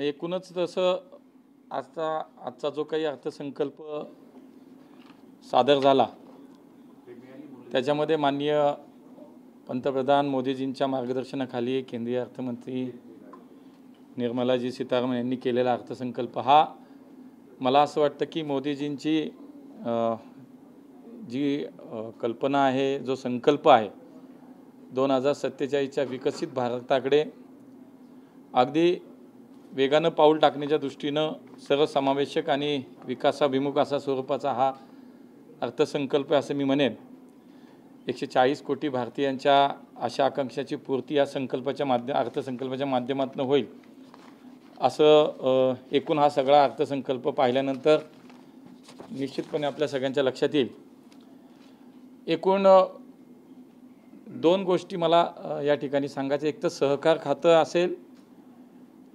एकूणच तसं आजचा जो काही अर्थसंकल्प सादर झाला त्याच्यामध्ये माननीय पंतप्रधान मोदीजींच्या मार्गदर्शनाखाली केंद्रीय अर्थमंत्री निर्मलाजी सीतारामन यांनी केलेला अर्थसंकल्प हा मला असं वाटतं की मोदीजींची जी कल्पना आहे, जो संकल्प आहे 2047च्या विकसित भारताकडे अगदी वेगानं पाऊल टाकण्याच्या दृष्टीनं सर्वसमावेशक आणि विकासाभिमुख असा स्वरूपाचा हा अर्थसंकल्प असं मी म्हणेन. 140 कोटी भारतीयांच्या आशा आकांक्षाची पूर्ती या अर्थसंकल्पाच्या माध्यमातून होईल असं एकूण हा सगळा अर्थसंकल्प पाहिल्यानंतर निश्चितपणे आपल्या सगळ्यांच्या लक्षात येईल. एकूण दोन गोष्टी मला या ठिकाणी सांगायच्या. एक तर सहकार खातं असेल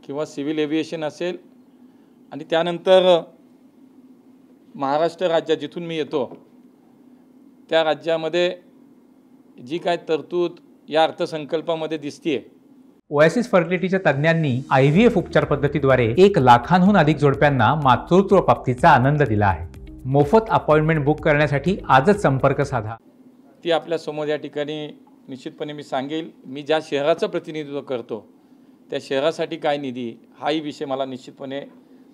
किंवा सिव्हिल एव्हिएशन असेल आणि त्यानंतर महाराष्ट्र राज्य जिथून मी येतो त्या राज्यामध्ये जी काय तरतूद या अर्थसंकल्पामध्ये दिसतीये. ओएसिस फर्टिलिटीच्या तज्ज्ञांनी IVF उपचार पद्धतीद्वारे 1 लाखांहून अधिक जोडप्यांना मातृत्व प्राप्तीचा आनंद दिला आहे. मोफत अपॉइंटमेंट बुक करण्यासाठी आजच संपर्क साधा. ती आपल्या समोर या ठिकाणी निश्चितपणे मी सांगेल. मी ज्या शहराचं प्रतिनिधित्व करतो त्या शहरासाठी काय निधी हाही विषय मला निश्चितपणे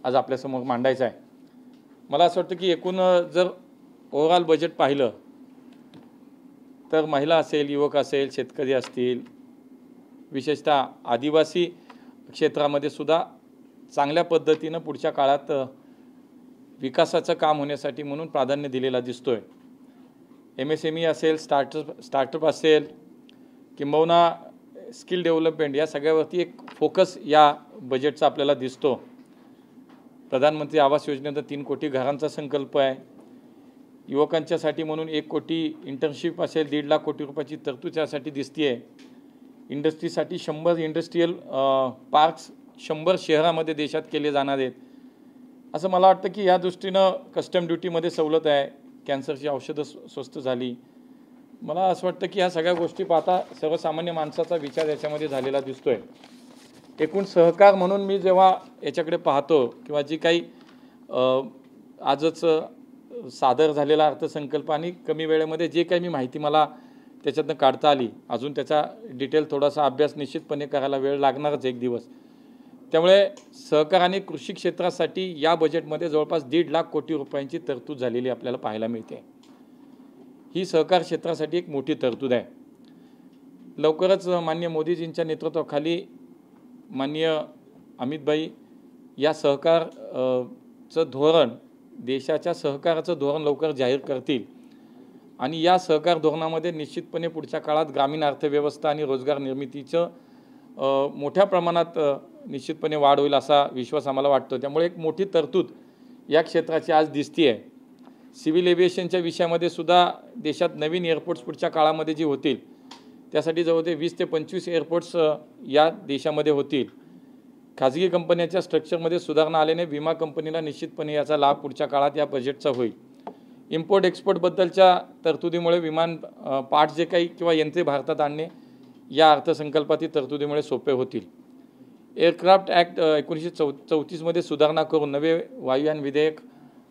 आज आपल्यासमोर मांडायचा आहे. मला असं वाटतं की एकूण जर ओव्हरऑल बजेट पाहिलं तर महिला असेल, युवक असेल, शेतकरी असतील, विशेषतः आदिवासी क्षेत्रामध्ये सुद्धा चांगल्या पद्धतीनं पुढच्या काळात विकासाचं काम होण्यासाठी म्हणून प्राधान्य दिलेला दिसतोय. MSME असेल, स्टार्टअप असेल, किंबहुना स्किल डेव्हलपमेंट या सगळ्यावरती एक फोकस या बजेटचा आपल्याला दिसतो. प्रधानमंत्री आवास योजनेचा 3 कोटी घरांचा संकल्प आहे. युवकांच्यासाठी म्हणून 1 कोटी इंटर्नशिप असेल, 1.5 लाख कोटी रुपयाची तरतूद त्यासाठी दिसते आहे. इंडस्ट्रीसाठी 100 इंडस्ट्रीयल पार्क्स 100 शहरामध्ये देशात केले जाणार आहेत. असं मला वाटतं की या दृष्टीनं कस्टम ड्युटीमध्ये सवलत आहे, कॅन्सरची औषधं स्वस्त झाली. मला असं वाटतं की ह्या सगळ्या गोष्टी पाहता सर्वसामान्य माणसाचा विचार याच्यामध्ये झालेला दिसतोय. एकूण सहकार म्हणून मी जेव्हा याच्याकडे पाहतो किंवा जी काही आजच सादर झालेला अर्थसंकल्प आणि कमी वेळेमध्ये जे काही मी माहिती मला त्याच्यातनं काढता आली, अजून त्याचा डिटेल थोडासा अभ्यास निश्चितपणे करायला वेळ लागणारच एक दिवस. त्यामुळे सहकार आणि कृषी क्षेत्रासाठी या बजेटमध्ये जवळपास 1.5 लाख कोटी रुपयांची तरतूद झालेली आपल्याला पाहायला मिळते. ही सहकार क्षेत्रासाठी एक मोठी तरतूद आहे. लवकरच माननीय मोदीजींच्या नेतृत्वाखाली माननीय अमितभाई या सहकारचं धोरण, देशाच्या सहकाराचं धोरण लवकर जाहीर करतील आणि या सहकार धोरणामध्ये निश्चितपणे पुढच्या काळात ग्रामीण अर्थव्यवस्था आणि रोजगार निर्मितीचं मोठ्या प्रमाणात निश्चितपणे वाढ होईल असा विश्वास आम्हाला वाटतो. त्यामुळे एक मोठी तरतूद या क्षेत्राची आज दिसती आहे. सिव्हिल एव्हिएशनच्या विषयामध्ये सुद्धा देशात नवीन एअरपोर्ट्स पुढच्या काळामध्ये जी होतील त्यासाठी जवळजवळ 20 ते 25 एअरपोर्ट्स या देशामध्ये होतील. खाजगी कंपन्यांच्या स्ट्रक्चरमध्ये सुधारणा आल्याने विमा कंपनीला निश्चितपणे याचा लाभ पुढच्या काळात या बजेटचा होईल. इम्पोर्ट एक्सपोर्टबद्दलच्या तरतुदीमुळे विमान पार्ट्स जे काही किंवा यंत्रे भारतात आणणे या अर्थसंकल्पातील तरतुदीमुळे सोपे होतील. एअरक्राफ्ट ॲक्ट 1934मध्ये सुधारणा करून नवे वायुयान विधेयक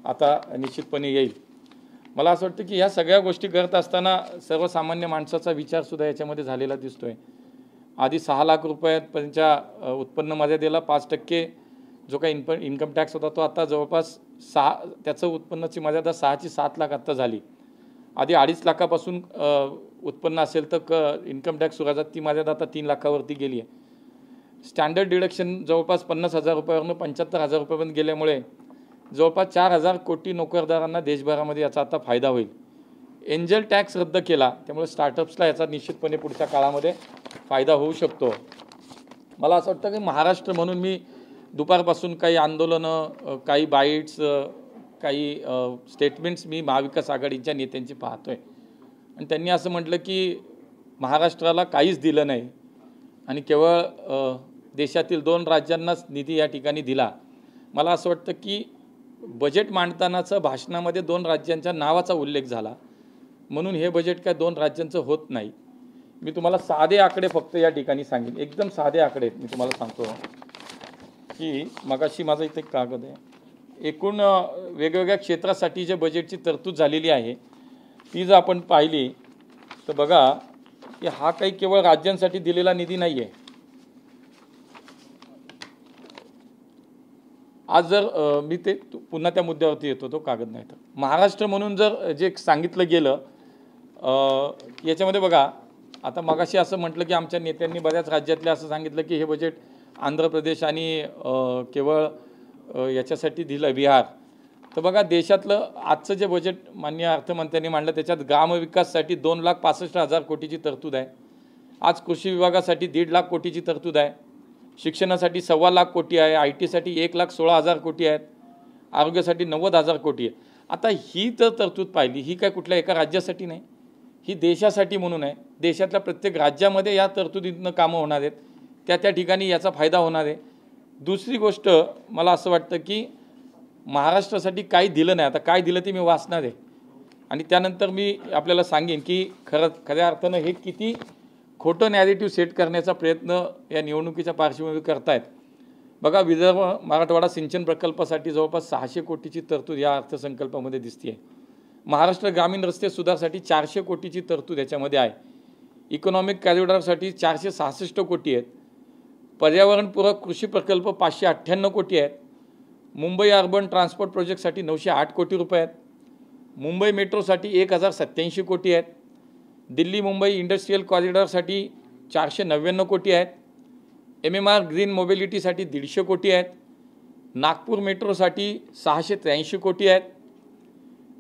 आता निश्चितपणे येईल. मला असं वाटतं की ह्या सगळ्या गोष्टी करत असताना सर्वसामान्य माणसाचा विचारसुद्धा याच्यामध्ये झालेला दिसतोय. आधी 6 लाख रुपयापर्यंतच्या उत्पन्न मर्यादेला 5% जो काही इन्कम टॅक्स होता तो आता जवळपास त्याचं उत्पन्नाची मर्यादा 6 ची 7 लाख आत्ता झाली. आधी 2.5 लाखापासून उत्पन्न असेल तर इन्कम टॅक्स सुरू ती मर्यादा आता 3 लाखावरती गेली आहे. स्टँडर्ड डिडक्शन जवळपास 50,000 रुपयावरून 75,000 रुपयापर्यंत गेल्यामुळे जवळपास 4,000 कोटी नोकरदारांना देशभरामध्ये याचा आता फायदा होईल. एंजल टॅक्स रद्द केला त्यामुळे स्टार्टअप्सला याचा निश्चितपणे पुढच्या काळामध्ये फायदा होऊ शकतो. मला असं वाटतं की महाराष्ट्र म्हणून मी दुपारपासून काही आंदोलनं, काही बाईट्स, काही स्टेटमेंट्स मी महाविकास आघाडीच्या नेत्यांची पाहतोय आणि त्यांनी असं म्हटलं की महाराष्ट्राला काहीच दिलं नाही आणि केवळ देशातील 2 राज्यांनाच निधी या ठिकाणी दिला. मला असं वाटतं की बजेट मांडतानाचं भाषणामध्ये 2 राज्यांच्या नावाचा उल्लेख झाला म्हणून हे बजेट काय 2 राज्यांचं होत नाही. मी तुम्हाला साधे आकडे फक्त या ठिकाणी सांगेन, एकदम साधे आकडे मी तुम्हाला सांगतो. की मगाशी माझा इथे एक कागद आहे, एकूण वेगवेगळ्या क्षेत्रासाठी जे बजेटची तरतूद झालेली आहे ती जर आपण पाहिली तर बघा की हा काही केवळ राज्यांसाठी दिलेला निधी नाही आहे. आज जर मी ते पुन्हा त्या मुद्द्यावरती येतो, तो कागद नाही तर महाराष्ट्र म्हणून जर जे सांगितलं गेलं याच्यामध्ये बघा, आता मगाशी असं म्हटलं की आमच्या नेत्यांनी बऱ्याच राज्यातल्या असं सांगितलं की हे बजेट आंध्र प्रदेश आणि केवळ याच्यासाठी दिलं बिहार. तर बघा देशातलं आजचं जे बजेट माननीय अर्थमंत्र्यांनी मांडलं त्याच्यात ग्रामविकासासाठी 2,65,000 कोटीची तरतूद आहे. आज कृषी विभागासाठी 1.5 लाख कोटीची तरतूद आहे. शिक्षणासाठी 1.25 लाख कोटी आहे. IT साठी 1,16,000 कोटी आहेत. आरोग्यासाठी 90,000 कोटी आहे. आता ही तर तरतूद पाहिली, ही काय कुठल्या एका राज्यासाठी नाही, ही देशासाठी म्हणून आहे. देशातल्या प्रत्येक राज्यामध्ये या तरतुदीतनं कामं होणार आहेत, त्या ठिकाणी याचा फायदा होणार आहे. दुसरी गोष्ट मला असं वाटतं की महाराष्ट्रासाठी काही दिलं नाही. आता काय दिलं ते मी वाचणार आहे आणि त्यानंतर मी आपल्याला सांगेन की खऱ्या अर्थानं हे किती खोटं नॅरेटिव्ह सेट करण्याचा प्रयत्न या निवडणुकीच्या पार्श्वभूमीवर करतायत. बघा, विदर्भ मराठवाडा सिंचन प्रकल्पासाठी जवळपास 600 कोटीची तरतूद या अर्थसंकल्पामध्ये दिसते आहे. महाराष्ट्र ग्रामीण रस्ते सुधारसाठी 400 कोटीची तरतूद याच्यामध्ये आहे. इकॉनॉमिक कॉरिडॉरसाठी 466 कोटी आहेत. पर्यावरणपूरक कृषी प्रकल्प 598 कोटी आहेत. मुंबई अर्बन ट्रान्सपोर्ट प्रोजेक्टसाठी 908 कोटी रुपये आहेत. मुंबई मेट्रोसाठी 1,087 कोटी आहेत. दिल्ली मुंबई इंडस्ट्रियल कॉरिडॉरसाठी 499 कोटी आहेत. MMR ग्रीन मोबिलिटीसाठी 150 कोटी आहेत. नागपूर मेट्रोसाठी 683 कोटी आहेत.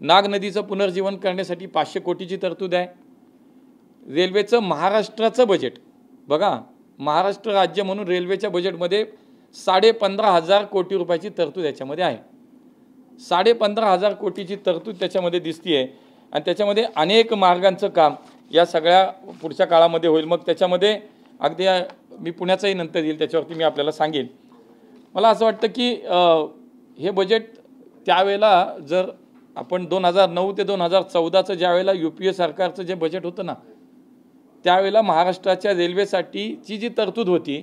नाग नदीचं पुनर्जीवन करण्यासाठी 500 कोटीची तरतूद आहे. रेल्वेचं महाराष्ट्राचं बजेट बघा, महाराष्ट्र राज्य म्हणून रेल्वेच्या बजेटमध्ये 15,500 कोटी रुपयाची तरतूद याच्यामध्ये आहे. 15,500 कोटीची तरतूद त्याच्यामध्ये दिसते आहे आणि त्याच्यामध्ये अनेक मार्गांचं काम या सगळ्या पुढच्या काळामध्ये होईल. मग त्याच्यामध्ये अगदी मी पुण्याचाही नंतर येईल, त्याच्यावरती मी आपल्याला सांगेन. मला असं वाटतं की हे बजेट त्यावेळेला जर आपण 2009 ते 2014चं ज्यावेळेला UPA सरकारचं जे बजेट होतं ना, त्यावेळेला महाराष्ट्राच्या रेल्वेसाठीची जी तरतूद होती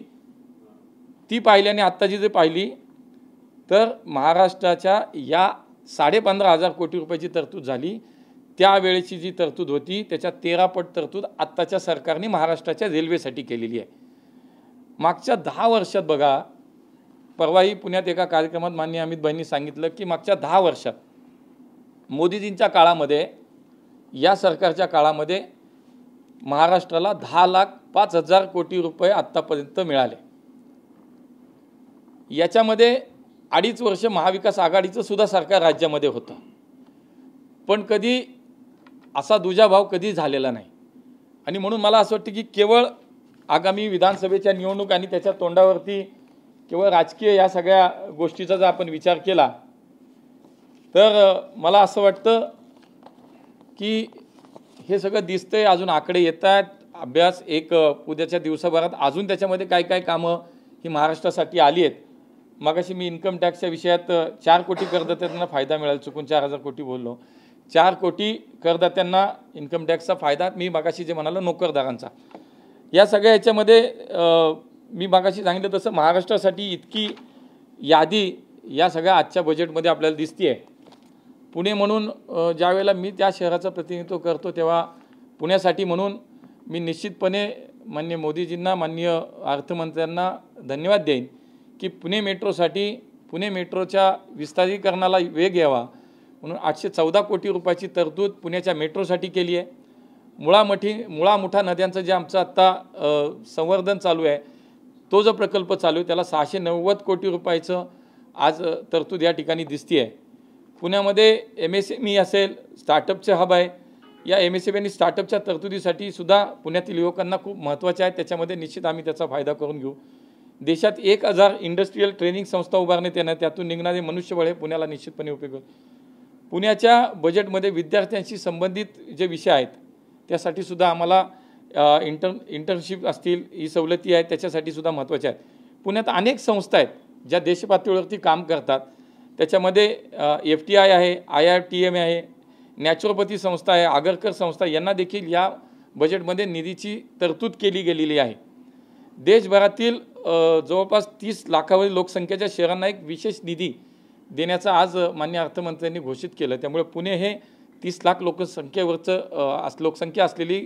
ती पाहिल्याने आत्ताची जर पाहिली तर महाराष्ट्राच्या या 15,500 कोटी रुपयाची तरतूद झाली. त्यावेळेची जी तरतूद होती त्याच्या 13 पट तरतूद आत्ताच्या सरकारने महाराष्ट्राच्या रेल्वेसाठी केलेली आहे. मागच्या 10 वर्षात बघा, परवाही पुण्यात एका कार्यक्रमात माननीय अमित भाईंनी सांगितलं की मागच्या 10 वर्षात मोदीजींच्या काळामध्ये, या सरकारच्या काळामध्ये महाराष्ट्राला 10,05,000 कोटी रुपये आत्तापर्यंत मिळाले. याच्यामध्ये 2.5 वर्ष महाविकास आघाडीचं सुद्धा सरकार राज्यामध्ये होतं, पण कधी असा दुजाभाव कधी झालेला नाही. आणि म्हणून मला असं वाटतं की केवळ आगामी विधानसभेच्या निवडणूक आणि त्याच्या तोंडावरती केवळ राजकीय या सगळ्या गोष्टीचा जर आपण विचार केला तर मला असं वाटतं की हे सगळं दिसतंय. अजून आकडे येत आहेत, अभ्यास एक उद्याच्या दिवसाभरात अजून त्याच्यामध्ये काय काय कामं ही महाराष्ट्रासाठी आली आहेत. मगाशी मी इन्कम टॅक्सच्या विषयात 4 कोटी करदात्यांना फायदा मिळाला, चुकून 4,000 कोटी बोललो. 4 कोटी करदात्यांना इन्कम टॅक्सचा फायदा, मी मगाशी जे म्हणालो नोकरदारांचा. या सगळ्या याच्यामध्ये मी मगाशी सांगितलं तसं महाराष्ट्रासाठी इतकी यादी या सगळ्या आजच्या बजेटमध्ये आपल्याला दिसते आहे. पुणे म्हणून ज्यावेळेला मी त्या शहराचं प्रतिनिधित्व करतो तेव्हा पुण्यासाठी म्हणून मी निश्चितपणे माननीय मोदीजींना, माननीय अर्थमंत्र्यांना धन्यवाद देईन की पुणे मेट्रोच्या विस्तारीकरणाला वेग यावा म्हणून 814 कोटी रुपयाची तरतूद पुण्याच्या मेट्रोसाठी केली आहे. मुळा-मुठा नद्यांचं जे आमचं आत्ता संवर्धन चालू आहे, तो जो प्रकल्प चालू आहे त्याला 690 कोटी रुपयाचं आज तरतूद या ठिकाणी दिसते आहे. पुण्यामध्ये MSME असेल, स्टार्टअपचे हब आहे. या MSME आणि स्टार्टअपच्या तरतुदीसाठी सुद्धा पुण्यातील युवकांना खूप महत्त्वाचे आहे. त्याच्यामध्ये निश्चित आम्ही त्याचा फायदा करून घेऊ. देशात 1,000 इंडस्ट्रियल ट्रेनिंग संस्था उभारण्यात येणार, त्यातून निघणारे मनुष्यबळ हे पुण्याला निश्चितपणे उपयोग होईल. पुण्याच्या बजेटमध्ये विद्यार्थ्यांशी संबंधित जे विषय आहेत त्यासाठी सुद्धा आम्हाला इंटर्नशिप असतील, ही सवलती आहेत, त्याच्यासाठी सुद्धा महत्त्वाच्या आहेत. पुण्यात अनेक संस्था आहेत ज्या देशपातळीवरती काम करतात. त्याच्यामध्ये FTI आहे, IITM आहे, नॅचरोपॅथी संस्था आहे, आगरकर संस्था, यांना देखील या बजेटमध्ये निधीची तरतूद केली गेलेली आहे. देशभरातील जवळपास 30 लाखावरील लोकसंख्येच्या शहरांना एक विशेष निधी देण्याचं आज माननीय अर्थमंत्र्यांनी घोषित केलं। त्यामुळे पुणे हे 30 लाख लोकसंख्या असलेली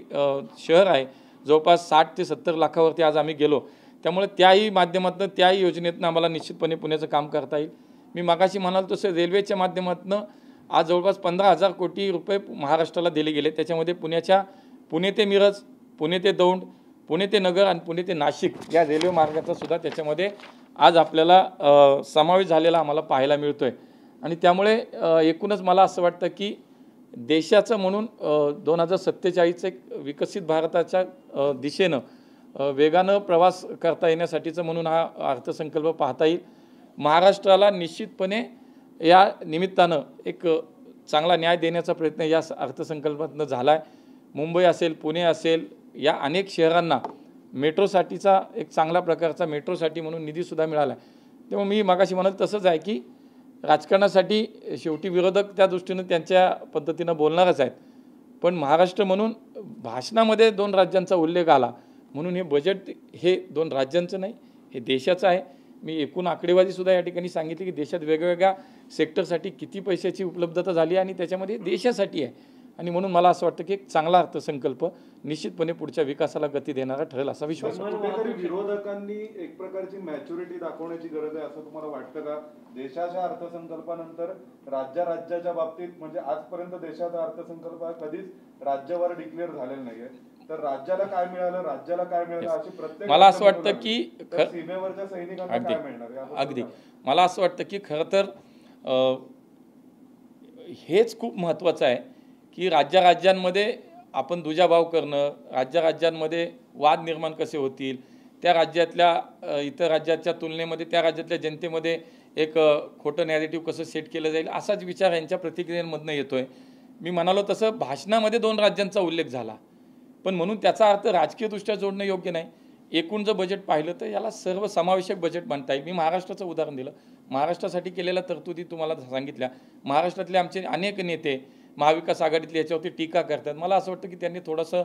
शहर आहे। जवळपास 60 ते 70 लाखावरती आज आम्ही गेलो। त्यामुळे त्याही माध्यमातून त्याही योजनेतून आम्हाला निश्चितपणे पुण्याचं काम करता येईल। मी मागाशी म्हणालो तसं रेल्वेच्या माध्यमातून आज जवळपास 15,000 कोटी रुपये महाराष्ट्राला दिले गेले। त्याच्यामध्ये पुणे ते मिरज, पुणे ते दौंड, पुणे ते नगर आणि पुणे ते नाशिक या रेल्वे मार्गाचा सुद्धा त्याच्यामध्ये आज आपल्याला समावेश झालेला आम्हाला पाहायला मिळतोय। आणि त्यामुळे एकूणच मला असं वाटतं की देशाचं म्हणून 2047 एक विकसित भारताच्या दिशेनं वेगानं प्रवास करता येण्यासाठीचं म्हणून हा अर्थसंकल्प पाहता येईल। महाराष्ट्राला निश्चितपणे या निमित्तानं एक चांगला न्याय देण्याचा प्रयत्न या अर्थसंकल्पातनं झाला आहे। मुंबई असेल, पुणे असेल, या अनेक शहरांना मेट्रोसाठीचा एक चांगला प्रकारचा मेट्रोसाठी म्हणून निधीसुद्धा मिळाला आहे। तेव्हा मी मागाशी म्हणाल तसंच आहे की राजकारणासाठी शेवटी विरोधक त्या दृष्टीनं त्यांच्या पद्धतीनं बोलणारच आहेत, पण महाराष्ट्र म्हणून भाषणामध्ये 2 राज्यांचा उल्लेख आला म्हणून हे बजेट हे 2 राज्यांचं नाही, हे देशाचं आहे। मी एकूण आकडेवारीसुद्धा या ठिकाणी सांगितली की देशात वेगवेगळ्या सेक्टरसाठी किती पैशाची उपलब्धता झाली आणि त्याच्यामध्ये देशासाठी आहे। आणि म्हणून मला असं वाटतं की एक चांगला अर्थसंकल्प निश्चितपणे पुढच्या विकासाला गती देणारा ठरेल असा विश्वास आहे। कुठेतरी विरोधकांनी एक प्रकारची मॅच्युरिटी दाखवण्याची गरज आहे असं तुम्हाला वाटतं का? देशाच्या अर्थसंकल्पानंतर राज्याच्या बाबतीत म्हणजे आजपर्यंत देशाचा अर्थसंकल्प कधीच राज्यावर डिक्लेअर झालेला नाहीये, तर राज्याला काय मिळालं अशी प्रत्येक मला असं वाटतं की सीमेवरच्या सैनिकांना काय मिळणार अगदी मला असं वाटतं की खरं तर हेच खूप महत्त्वाचं आहे की राज्यांमध्ये आपण दुजाभाव करणं, राज्यांमध्ये वाद निर्माण कसे होतील, त्या राज्यातल्या इतर राज्याच्या तुलनेमध्ये त्या राज्यातल्या जनतेमध्ये एक खोटं नॅरेटिव्ह कसं सेट केलं जाईल असाच विचार यांच्या प्रतिक्रियांमधनं येतोय। मी म्हणालो तसं भाषणामध्ये 2 राज्यांचा उल्लेख झाला, पण म्हणून त्याचा अर्थ राजकीयदृष्ट्या जोडणं योग्य नाही। एकूण जर बजेट पाहिलं तर याला सर्वसमावेशक बजेट म्हणता येईल। मी महाराष्ट्राचं उदाहरण दिलं, महाराष्ट्रासाठी केलेल्या तरतुदी तुम्हाला सांगितल्या। महाराष्ट्रातले आमचे अनेक नेते महाविकास आघाडीतले याच्यावरती टीका करतात। मला असं वाटतं की त्यांनी थोडंसं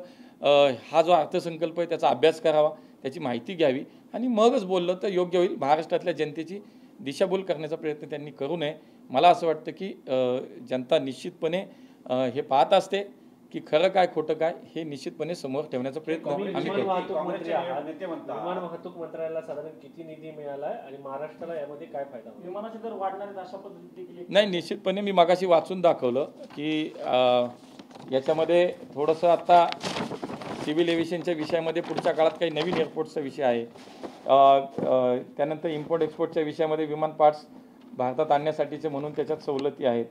हा जो अर्थसंकल्प आहे त्याचा अभ्यास करावा, त्याची माहिती घ्यावी आणि मगच बोललं तर योग्य होईल। महाराष्ट्रातल्या जनतेची दिशाभूल करण्याचा प्रयत्न त्यांनी करू नये। मला असं वाटतं की जनता निश्चितपणे हे पाहत असते की खरं काय खोटं काय हे निश्चितपणे समोर ठेवण्याचा प्रयत्न आम्ही करू। विमान वाहतूक मंत्रालयाला साधारण किती निधी मिळाला आहे आणि महाराष्ट्राला यामध्ये काय फायदा होईल? विमानाचे दर वाढणार आहेत अशा पद्धतीने नाही, निश्चितपणे मी मागाशी वाचून दाखवलं की याच्यामध्ये थोडंसं आता सिव्हिल एव्हिएशनच्या विषयामध्ये पुढच्या काळात काही नवीन एअरपोर्टचा विषय आहे। त्यानंतर इम्पोर्ट एक्सपोर्टच्या विषयामध्ये विमान पार्ट्स भारतात आणण्यासाठीचे म्हणून त्याच्यात सवलती आहेत।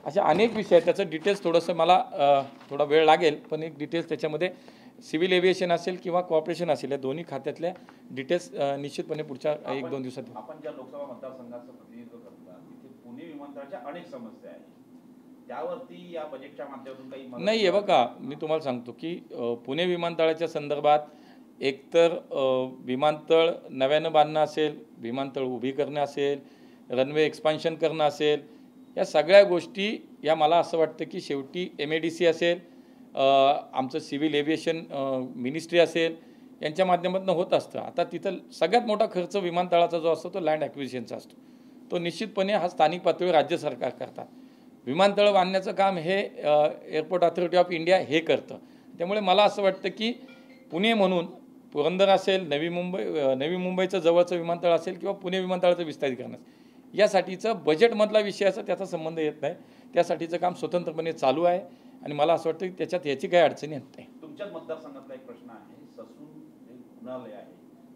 अशा अनेक विषय आहेत, त्याचं डिटेल्स थोडंसं मला थोडा वेळ लागेल, पण एक डिटेल्स त्याच्यामध्ये सिव्हिल एव्हिएशन असेल किंवा कॉर्पोरेशन असेल या दोन्ही खात्यातल्या डिटेल्स निश्चितपणे पुढच्या 1-2 दिवसात। आपण ज्या लोकसभा मतदारसंघाचं प्रतिनिधित्व करता तिथे पुणे विमानतळाच्या अनेक समस्या आहेत, त्यावरती या बजेटच्या माध्यमातून काही नाही आहे बघा। मी तुम्हाला सांगतो की पुणे विमानतळाच्या संदर्भात एकतर विमानतळ नव्यानं बांधणं असेल, विमानतळ उभी करणं असेल, रनवे एक्सपान्शन करणं असेल, या सगळ्या गोष्टी या मला असं वाटतं की शेवटी MADC असेल, आमचं सिव्हिल एव्हिएशन मिनिस्ट्री असेल, यांच्या माध्यमातून होत असतं। आता तिथं सगळ्यात मोठा खर्च विमानतळाचा जो असतो तो लँड ॲक्विजिशनचा असतो, तो निश्चितपणे हा स्थानिक पातळीवर राज्य सरकार करतात। विमानतळ बांधण्याचं काम हे एअरपोर्ट अथॉरिटी ऑफ इंडिया हे करतं। त्यामुळे मला असं वाटतं की पुणे म्हणून पुरंदर असेल, नवी मुंबईचं जवळचं विमानतळ असेल किंवा पुणे विमानतळाचं विस्तारीकरण यासाठीचं बजेटमधला विषयाचा त्याचा संबंध येत नाही। त्यासाठीचं काम स्वतंत्रपणे चालू आहे आणि मला असं वाटतं की त्याच्यात याची काही अडचणी येत नाही। तुमच्याच मतदारसंघातला एक प्रश्न आहे, ससून जे रुग्णालय आहे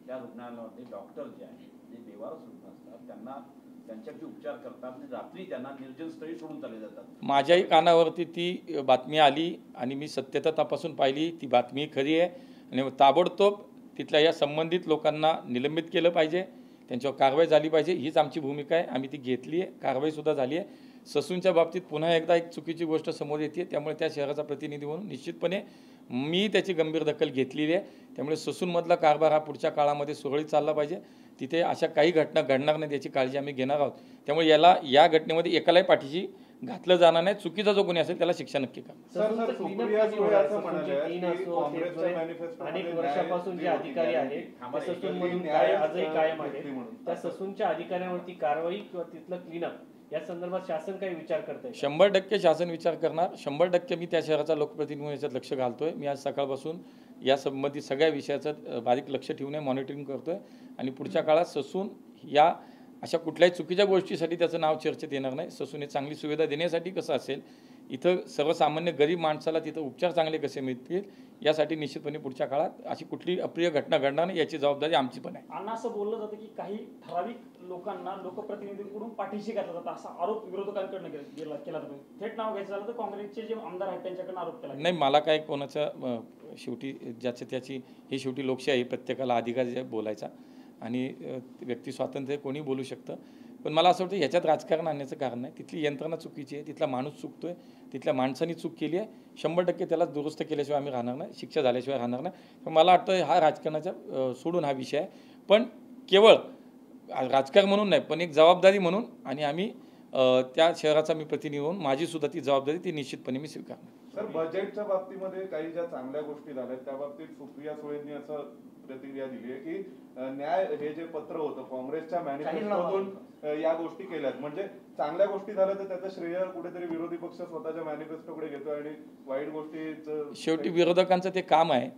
त्या रुग्णालयामध्ये डॉक्टर जे आहेत जे बेवारस रुग्ण असतात त्यांना त्यांच्यावरती उपचार करतात आणि रात्री त्यांना निर्जनस्थळी सोडून चालले जातात। माझ्याही कानावरती ती बातमी आली आणि मी सत्यता तपासून पाहिली, ती बातमी खरी आहे आणि ताबडतोब तिथल्या या संबंधित लोकांना निलंबित केलं पाहिजे, त्यांच्यावर कारवाई झाली पाहिजे, हीच आमची भूमिका आहे। आम्ही ती घेतली आहे, कारवाईसुद्धा झाली आहे। ससूनच्या बाबतीत पुन्हा एकदा एक चुकीची गोष्ट समोर येते, त्यामुळे त्या शहराचा प्रतिनिधी म्हणून निश्चितपणे मी त्याची गंभीर दखल घेतलेली आहे। त्यामुळे ससूनमधला कारभार हा पुढच्या काळामध्ये सुरळीत चालला पाहिजे, तिथे अशा काही घटना घडणार नाहीत याची काळजी आम्ही घेणार आहोत। त्यामुळे या घटनेमध्ये एकालाही पाठीशी घातलं जाणार नाही. चुकीचा जो कोणी असेल त्याला शिक्षा नक्की करा. सर सुप्रिया सुळे असं म्हणाले की काँग्रेसच्या मॅनिफेस्टो अनेक वर्षापासून जे अधिकारी आहेत त्या ससूनमधून आजही कायम आहेत, त्या ससूनच्या अधिकाऱ्यांवरती कारवाई किंवा तिथलं क्लीनअप या संदर्भात शासन काही विचार करतंय? 100% शासन विचार करणार. 100% मी त्या शहराचा लोकप्रतिनिधी याच्यात लक्ष घालतोय. मी आज सकाळपासून या संबंधित सगळ्या विषयाचं बारीक लक्ष ठेवून मॉनिटरिंग करतोय आणि पुढच्या काळात ससून या अशा कुठल्याही चुकीच्या गोष्टीसाठी त्याचं नाव चर्चेत येणार नाही. ससून चांगली सुविधा देण्यासाठी कसं असेल, इथं सर्वसामान्य गरीब माणसाला तिथं उपचार चांगले कसे मिळतील यासाठी निश्चितपणे पुढच्या काळात अशी कुठली अप्रिय घटना घडणार नाही याची जबाबदारी आमची पण आहे. अण्णा असं बोललं जातं की काही ठराविक लोकांना लोकप्रतिनिधींकडून पाठीशी घातला जातं असा आरोप विरोधकांकडनं केला जातो. थेट नाव घ्यायचं झालं तर काँग्रेसचे जे आमदार आहेत त्यांच्याकडनं आरोप केला नाही. मला काय कोणाचं शेवटी ज्याचं त्याची ही शेवटी लोकशाही, प्रत्येकाला अधिकार आहे बोलायचा आणि व्यक्ती स्वातंत्र्य कोणी बोलू शकतं. पण मला असं वाटतं ह्याच्यात राजकारण आणण्याचं कारण नाही. तिथली यंत्रणा चुकीची आहे, तिथला माणूस चुकतोय, तिथल्या माणसांनी चूक केली आहे. 100% त्याला दुरुस्त केल्याशिवाय आम्ही राहणार नाही, शिक्षा झाल्याशिवाय राहणार नाही. पण मला वाटतं हा राजकारणाच्या सोडून हा विषय आहे, पण केवळ राजकारण म्हणून नाही पण एक जबाबदारी म्हणून. आणि आम्ही त्या शहराचा मी प्रतिनिधी म्हणून माझी सुद्धा ती जबाबदारी ती निश्चितपणे मी स्वीकारणार. सर बजेटच्या बाबतीमध्ये काही ज्या चांगल्या गोष्टी झाल्या त्या बाबतीत सुप्रिया सुळेंनी असं प्रतिक्रिया दिली आहे की न्याय हे जे पत्र होतं काँग्रेसच्या मॅनिफेस्टोतून या गोष्टी केल्यात, म्हणजे चांगल्या गोष्टी झाल्या तर त्याचं श्रेय कुठेतरी विरोधी पक्ष स्वतःच्या मॅनिफेस्टोकडे घेतोय आणि वाईट गोष्टी शेवटी विरोधकांचं ते काम आहे.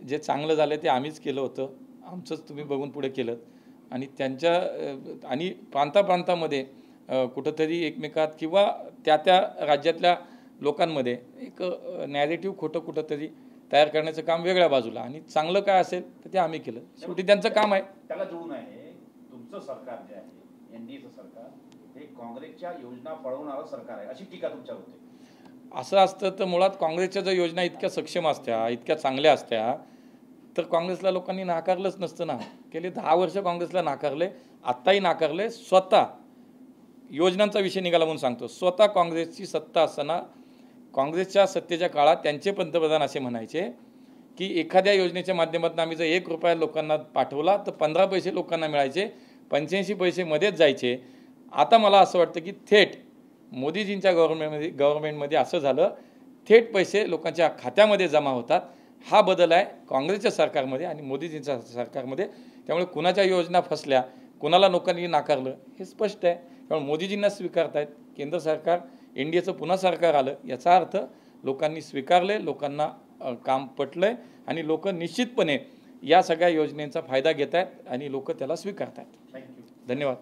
जे चांगलं झालं ते आम्हीच केलं होतं, आमचंच तुम्ही बघून पुढे केलं आणि त्यांच्या आणि प्रांतामध्ये कुठंतरी एकमेकात किंवा त्या राज्यातल्या लोकांमध्ये एक नॅरेटिव्ह खोटं कुठंतरी तयार करण्याचं काम वेगळ्या बाजूला आणि चांगलं काय असेल तर ते आम्ही केलं. शेवटी त्यांचं काम आहे. त्याला जोडून आहे तुमचं सरकार जे आहे एनडीएचं सरकार हे काँग्रेसच्या योजना पळवणारं सरकार आहे अशी टीका तुमच्यावर होते. असं असतं तर मुळात काँग्रेसच्या ज्या योजना इतक्या सक्षम असत्या, इतक्या चांगल्या असत्या तर काँग्रेसला लोकांनी नाकारलंच नसतं ना. गेले 10 वर्ष काँग्रेसला नाकारले, आत्ताही नाकारले. स्वतः योजनांचा विषय निघाला म्हणून सांगतो, स्वतः काँग्रेसची सत्ता असताना काँग्रेसच्या सत्तेच्या काळात त्यांचे पंतप्रधान असे म्हणायचे की एखाद्या योजनेच्या माध्यमातून आम्ही जर 1 रुपया लोकांना पाठवला तर 15 पैसे लोकांना मिळायचे, 85 पैसे मध्येच जायचे. आता मला असं वाटतं की थेट मोदीजींच्या गव्हर्नमेंटमध्ये असं झालं, थेट पैसे लोकांच्या खात्यामध्ये जमा होतात. हा बदल आहे काँग्रेसच्या सरकारमध्ये आणि मोदीजींच्या सरकारमध्ये. त्यामुळे कुणाच्या योजना फसल्या, कुणाला लोकांनी नाकारलं हे स्पष्ट आहे. त्यामुळे मोदीजींना स्वीकारतायत, केंद्र सरकार एनडीएचं पुन्हा सरकार आलं याचा अर्थ लोकांनी स्वीकारले, लोकांना काम पटलंय आणि लोक निश्चितपणे या सगळ्या योजनेचा फायदा घेत आहेत आणि लोक त्याला स्वीकारत आहेत. धन्यवाद.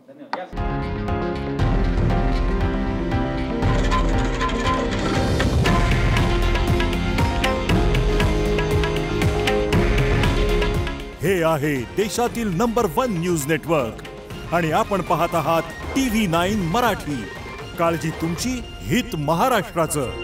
हे आहे देशातील नंबर 1 न्यूज नेटवर्क आणि आपण पाहत आहात TV9 मराठी. काळजी तुमची, हित महाराष्ट्राचं.